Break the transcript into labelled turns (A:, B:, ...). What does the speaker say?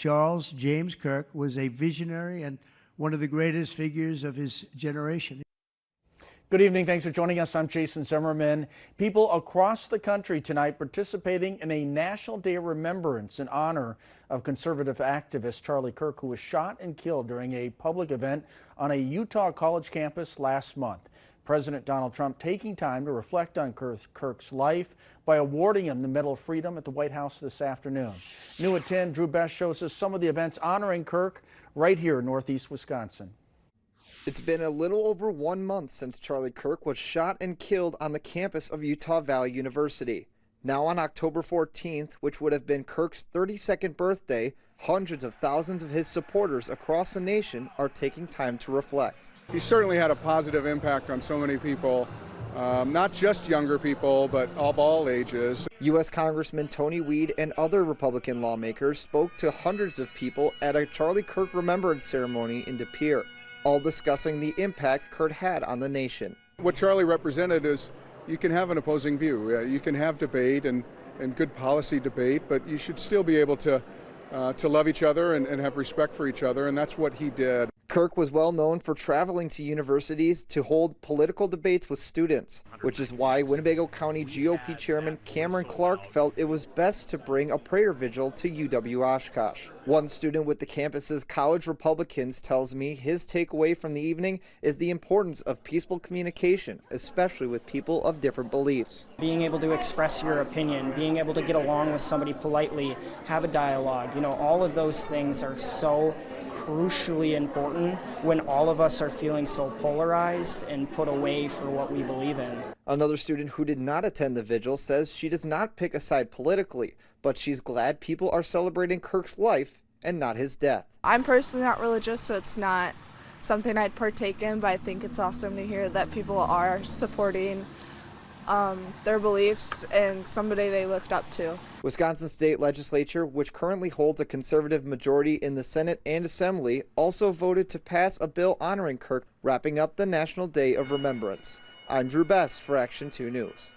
A: Charles James Kirk was a visionary and one of the greatest figures of his generation.
B: Good evening. Thanks for joining us. I'm Jason Zimmerman. People across the country tonight participating in a National Day of Remembrance in honor of conservative activist Charlie Kirk, who was shot and killed during a public event on a Utah college campus last month. President Donald Trump taking time to reflect on Kirk's life by awarding him the Medal of Freedom at the White House this afternoon. New at 10, Drew Best shows us some of the events honoring Kirk right here in Northeast Wisconsin.
C: It's been a little over 1 month since Charlie Kirk was shot and killed on the campus of Utah Valley University. Now on October 14th, which would have been Kirk's 32nd birthday, hundreds of thousands of his supporters across the nation are taking time to reflect.
D: He certainly had a positive impact on so many people, not just younger people, but of all ages.
C: U.S. Congressman Tony Weed and other Republican lawmakers spoke to hundreds of people at a Charlie Kirk Remembrance ceremony in De Pere, all discussing the impact Kirk had on the nation.
D: What Charlie represented is you can have an opposing view, you can have debate and good policy debate, but you should still be able to love each other and have respect for each other, and that's what he did.
C: Kirk was well known for traveling to universities to hold political debates with students, which is why Winnebago County GOP Chairman Cameron Clark felt it was best to bring a prayer vigil to UW-Oshkosh. One student with the campus's college Republicans tells me his takeaway from the evening is the importance of peaceful communication, especially with people of different beliefs.
E: Being able to express your opinion, being able to get along with somebody politely, have a dialogue, all of those things are so crucially important when all of us are feeling so polarized and put away for what we believe in.
C: Another student who did not attend the vigil says she does not pick a side politically, but she's glad people are celebrating Kirk's life and not his death.
F: I'm personally not religious, so it's not something I'd partake in, but I think it's awesome to hear that people are supporting their beliefs and somebody they looked up to.
C: Wisconsin State Legislature, which currently holds a conservative majority in the Senate and Assembly, also voted to pass a bill honoring Kirk, wrapping up the National Day of Remembrance. I'm Drew Best for Action 2 News.